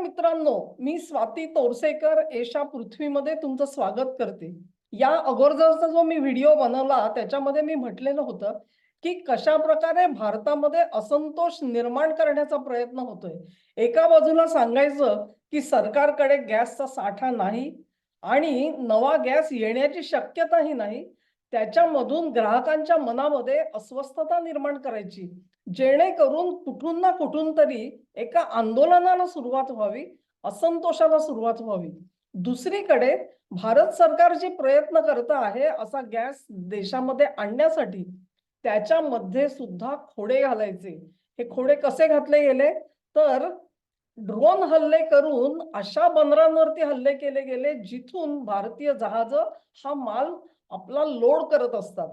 मित्रांनो, मी स्वाती तोरसेकर एशा पृथ्वीमध्ये तुमचं स्वागत करते. या अगोदरचा जो मी व्हिडिओ बनवला त्याच्यामध्ये मी म्हटलेलं होतं की कशा प्रकारे भारतामध्ये असंतोष निर्माण करण्याचा प्रयत्न होतोय. एका बाजूला सांगायचं की सरकारकडे गॅसचा साठा नाही आणि नवा गॅस येण्याची शक्यताही नाही. त्याच्यामधून ग्राहकांच्या मनामध्ये अस्वस्थता निर्माण करायची, जेणेकरून कुठून ना कुठून तरी एका आंदोलनाला सुरुवात व्हावी, असंतोषाला सुरुवात व्हावी. दुसरीकडे भारत सरकार जे प्रयत्न करत आहे असा गॅस देशामध्ये आणण्यासाठी, त्याच्यामध्ये सुद्धा खोडे घालायचे. हे खोडे कसे घातले गेले तर ड्रोन हल्ले करून अशा बंदरांवरती हल्ले केले गेले जिथून भारतीय जहाज हा माल आपला लोड करत असतात.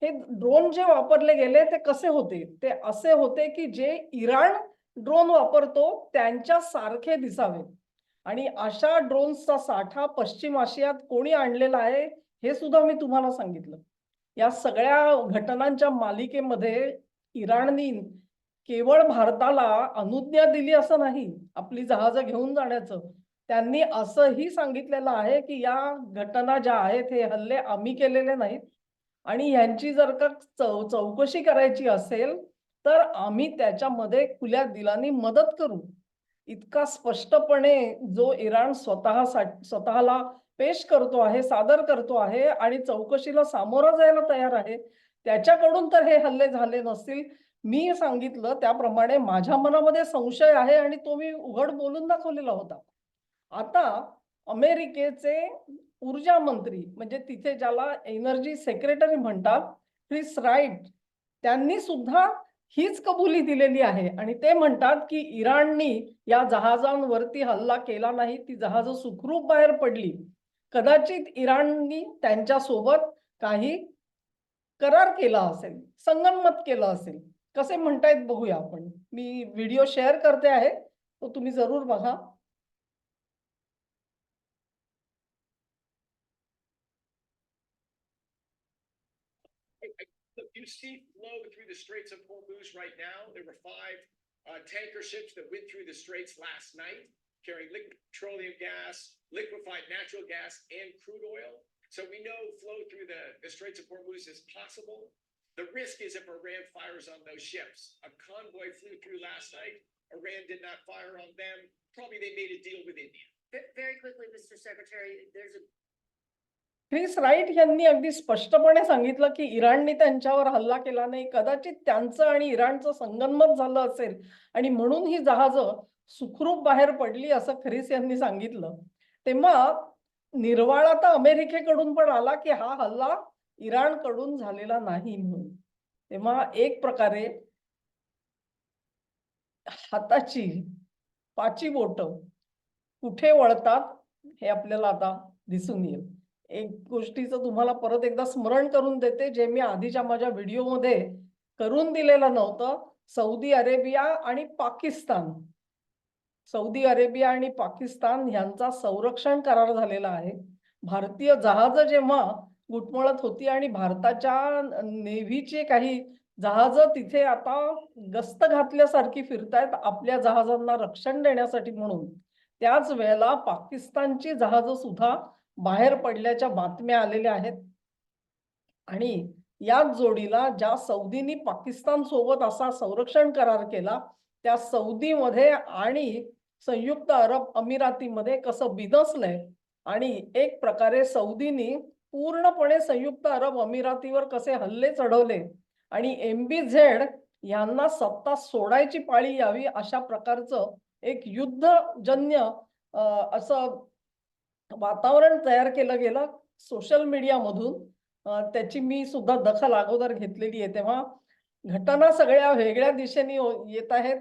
हे ड्रोन जे वापरले गेले ते कसे होते, ते असे होते की जे इराण ड्रोन वापरतो त्यांच्या सारखे दिसावे. आणि अशा ड्रोन्सचा साठा पश्चिम आशियात कोणी आणलेला आहे हे सुद्धा मी तुम्हाला सांगितलं. या सगळ्या घटनांच्या मालिकेमध्ये इराणनी केवळ भारताला अनुज्ञा दिली असं नाही आपली जहाज घेऊन जाण्याचं. त्यांनी असंही सांगितलेलं आहे की या घटना ज्या आहेत हे हल्ले आम्ही केलेले नाहीत आणि यांची जर का चौकशी करायची असेल तर आम्ही त्याच्यामध्ये खुल्या दिलाने मदत करू. इतका स्पष्टपणे जो इराण स्वतःला पेश करतो आहे, सादर करतो आहे आणि चौकशीला सामोरं जायला तयार आहे, त्याच्याकडून तर हे हल्ले झाले नसतील. मी सांगितलं त्याप्रमाणे माझ्या मनामध्ये संशय आहे आणि तो मी उघड बोलून दाखवलेला होता. आता अमेरिकेचे ऊर्जा मंत्री म्हणजे तिथे ज्याला एनर्जी सेक्रेटरी म्हणतात, क्रिस राईट, त्यांनी सुद्धा हीच कबुली दिलेली आहे आणि ते म्हणतात की इराणनी या जहाजांवरती हल्ला केला नाही, ती जहाज सुखरूप बाहेर पडली. कदाचित इराणनी त्यांच्या सोबत काही करार केला असेल, संगनमत केलं असेल. कसे म्हणतायत बघूया आपण. मी व्हिडिओ शेअर करते आहे, तो तुम्ही जरूर बघा. You see flow through the Straits of Hormuz right now. There were 5 tanker ships that went through the straits last night, carrying liquid petroleum gas, liquefied natural gas, and crude oil. So we know flow through the Straits of Hormuz is possible. The risk is if Iran fires on those ships. A convoy flew through last night. Iran did not fire on them. Probably they made a deal with India. Very quickly, Mr. Secretary, there's a Chris Wright यांनी अगदी स्पष्टपणे सांगितलं की इराणने त्यांच्यावर हल्ला केला नाही, कदाचित त्यांचं आणि इराणचं संगनमत झालं असेल आणि म्हणून ही जहाजं सुखरूप बाहेर पडली असं ख्रिस यांनी सांगितलं. तेव्हा निर्वाळा तर अमेरिकेकडून पण आला की हा हल्ला इराणकडून झालेला नाही म्हणून. तेव्हा एक प्रकारे हाताची 5 बोटं कुठे वळतात हे आपल्याला आता दिसून येईल. एक गोष्टीचं तुम्हाला परत एकदा स्मरण करून देते, जे मी आधीच्या माझ्या व्हिडिओमध्ये करून दिलेलं नव्हतं. सौदी अरेबिया आणि पाकिस्तान, सौदी अरेबिया आणि पाकिस्तान यांचा संरक्षण करार झालेला आहे. भारतीय जहाज जेव्हा घुटमळत होती आणि भारताच्या नेव्हीचे काही जहाज तिथे आता गस्त घातल्यासारखी फिरतायत आपल्या जहाजांना रक्षण देण्यासाठी म्हणून, त्याच वेळेला पाकिस्तानची जहाज सुद्धा बाहेर पडल्याच्या बातम्या आलेल्या आहेत. आणि याच जोडीला ज्या सौदीनी पाकिस्तान सोबत असा संरक्षण करार केला, त्या सौदीमध्ये आणि संयुक्त अरब अमिरातीमध्ये कसं बिनसलंय आणि एक प्रकारे सौदीनी पूर्णपणे संयुक्त अरब अमिरातीवर कसे हल्ले चढवले आणि MBZ यांना सत्ता सोडायची पाळी यावी अशा प्रकारचं एक युद्धजन्य असं वातावरण तयार केलं गेलं सोशल मीडियामधून. त्याची मी सुद्धा दखल अगोदर घेतलेली आहे. तेव्हा घटना सगळ्या वेगळ्या दिशेने येत आहेत.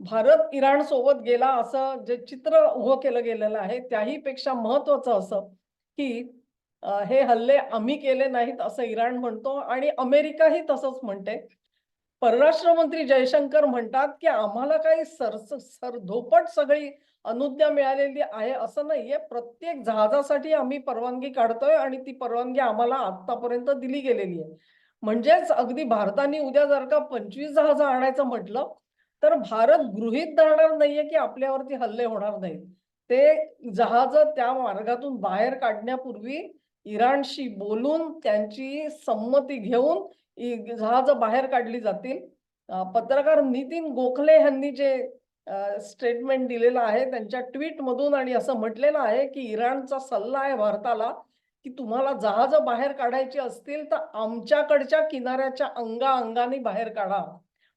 भारत इराण सोबत गेला असं जे चित्र उभं केलं गेलेलं आहे, त्याही पेक्षा महत्वाचं असं की हे हल्ले आम्ही केले नाहीत असं इराण म्हणतो आणि अमेरिकाही तसंच म्हणते. परराष्ट्र मंत्री जयशंकर म्हणतात की आम्हाला काही सरधोपट सगळी अनुज्ञा मिळालेली आहे असं नाहीये. प्रत्येक जहाजासाठी आम्ही परवानगी काढतोय आणि ती परवानगी आम्हाला आतापर्यंत दिली गेलेली आहे. म्हणजेच अगदी भारताने उद्या जर का 25 जहाज आणायचं म्हटलं तर भारत गृहीत धरणार नाहीये की आपल्यावरती हल्ले होणार नाहीत. ते जहाज त्या मार्गातून बाहेर काढण्यापूर्वी इराणशी बोलून त्यांची संमती घेऊन जहाज बाहेर काढली जातील. पत्रकार नितीन गोखले यांनी जे स्टेटमेंट दिलेलं आहे त्यांच्या ट्विट मधून आणि असं म्हटलेलं आहे की इराणचा सल्ला आहे भारताला की तुम्हाला जहाज बाहेर काढायची असतील तर आमच्याकडच्या किनाऱ्याच्या अंगाने बाहेर काढा.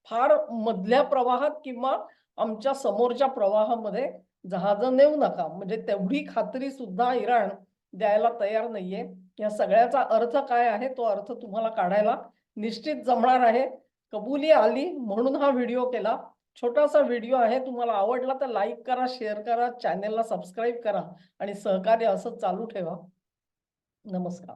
फार मधल्या प्रवाहात किंवा आमच्या समोरच्या प्रवाहामध्ये जहाज नेऊ नका. म्हणजे तेवढी खात्री सुद्धा इराण द्यायला तयार नाहीये. या सगळ्याचा अर्थ काय आहे तो अर्थ तुम्हाला काढायला निश्चित जमणार आहे. कबुली आली म्हणून हा व्हिडिओ केला. छोटासा व्हिडिओ आहे. तुम्हाला आवडला तर लाईक करा, शेअर करा, चॅनेलला सबस्क्राईब करा आणि सहकार्य असं चालू ठेवा. नमस्कार.